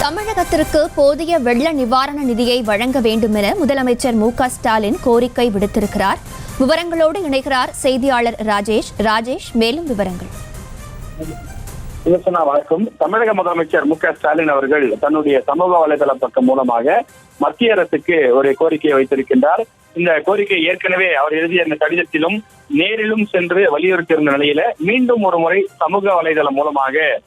தமிழகத்திற்கு போதிய வெள்ள நிவாரண நிதியை வழங்க வேண்டும் என முதலமைச்சர் மு.க.ஸ்டாலின் கோரிக்கை விடுத்திருக்கிறார். விவரங்களோடு இணைகிறார் செய்தியாளர் ராஜேஷ். மேலும் விவரங்கள். வணக்கம். தமிழக முதலமைச்சர் மு.க.ஸ்டாலின் அவர்கள் தன்னுடைய சமூக வலைதள பக்கம் மூலமாக மத்திய அரசுக்கு ஒரு கோரிக்கையை வைத்திருக்கின்றார். இந்த கோரிக்கை ஏற்கனவே அவர் எழுதிய அந்த கடிதத்திலும் நேரிலும் சென்று வலியுறுத்தியிருந்த நிலையில மீண்டும் ஒரு முறை சமூக வலைதளம் மூலமாக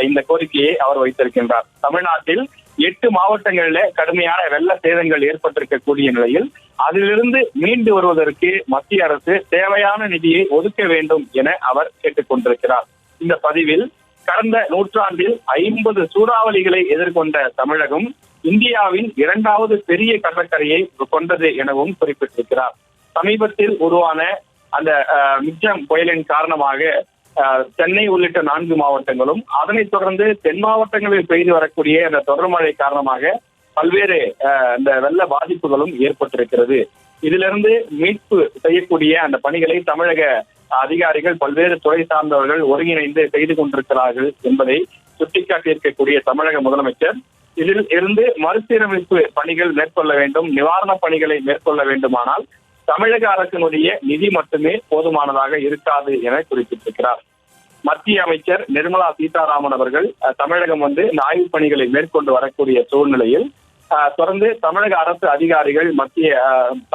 இந்த கோரிக்கையை அவர் வைத்திருக்கின்றார். தமிழ்நாட்டில் 8 மாவட்டங்களில கடுமையான வெள்ள சேதங்கள் ஏற்பட்டிருக்கக்கூடிய நிலையில் அதிலிருந்து மீண்டு வருவதற்கு மத்திய அரசு தேவையான நிதியை ஒதுக்க வேண்டும் என அவர் கேட்டுக் கொண்டிருக்கிறார். இந்த பதிவில் கடந்த நூற்றாண்டில் 50 சூறாவளிகளை எதிர்கொண்ட தமிழகம் இந்தியாவின் 2வது பெரிய கடற்கரையை கொண்டது எனவும் குறிப்பிட்டிருக்கிறார். சமீபத்தில் உருவான அந்த மிக்ஜம் புயலின் காரணமாக சென்னை உள்ளிட்ட 4 மாவட்டங்களும் அதனைத் தொடர்ந்து தென் மாவட்டங்களில் பெய்து வரக்கூடிய அந்த தொடர் மழை காரணமாக பல்வேறு இந்த வெள்ள பாதிப்புகளும் ஏற்பட்டிருக்கிறது. இதிலிருந்து மீட்பு செய்யக்கூடிய அந்த பணிகளை தமிழக அதிகாரிகள் பல்வேறு துறை சார்ந்தவர்கள் ஒருங்கிணைந்து செய்து கொண்டிருக்கிறார்கள் என்பதை சுட்டிக்காட்டியிருக்கக்கூடிய தமிழக முதலமைச்சர் இதில் இருந்து மறுசீரமைப்பு பணிகள் மேற்கொள்ள வேண்டும், நிவாரண பணிகளை மேற்கொள்ள வேண்டுமானால் தமிழக அரசினுடைய நிதி மட்டுமே போதுமானதாக இருக்காது என குறிப்பிட்டிருக்கிறார். மத்திய அமைச்சர் நிர்மலா சீதாராமன் அவர்கள் தமிழகம் இந்த ஆய்வுப் பணிகளை மேற்கொண்டு வரக்கூடிய சூழ்நிலையில் தொடர்ந்து தமிழக அரசு அதிகாரிகள்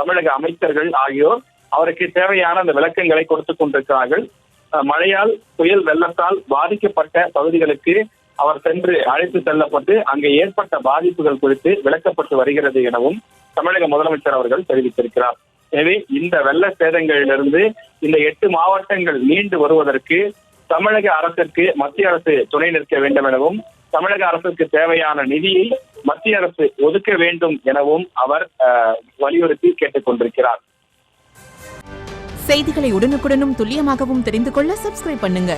தமிழக அமைச்சர்கள் ஆகியோர் அவருக்கு தேவையான அந்த விளக்கங்களை கொடுத்துக் கொண்டிருக்கிறார்கள். மழையால் புயல் வெள்ளத்தால் பாதிக்கப்பட்ட பகுதிகளுக்கு அவர் சென்று அழைத்து செல்லப்பட்டு அங்கே ஏற்பட்ட பாதிப்புகள் குறித்து விளக்கப்பட்டு வருகிறது எனவும் தமிழக முதலமைச்சர் அவர்கள் தெரிவித்திருக்கிறார். எனவே இந்த வெள்ள சேதங்களிலிருந்து இந்த 8 மாவட்டங்கள் மீண்டு வருவதற்கு தமிழக அரசிற்கு மத்திய அரசு துணை நிற்க வேண்டும் எனவும் தமிழக அரசுக்கு தேவையான நிதியை மத்திய அரசு ஒதுக்க வேண்டும் எனவும் அவர் வலியுறுத்தி கேட்டுக் கொண்டிருக்கிறார். செய்திகளை உடனுக்குடனும் துல்லியமாகவும் தெரிந்து கொள்ள சப்ஸ்கிரைப் பண்ணுங்க.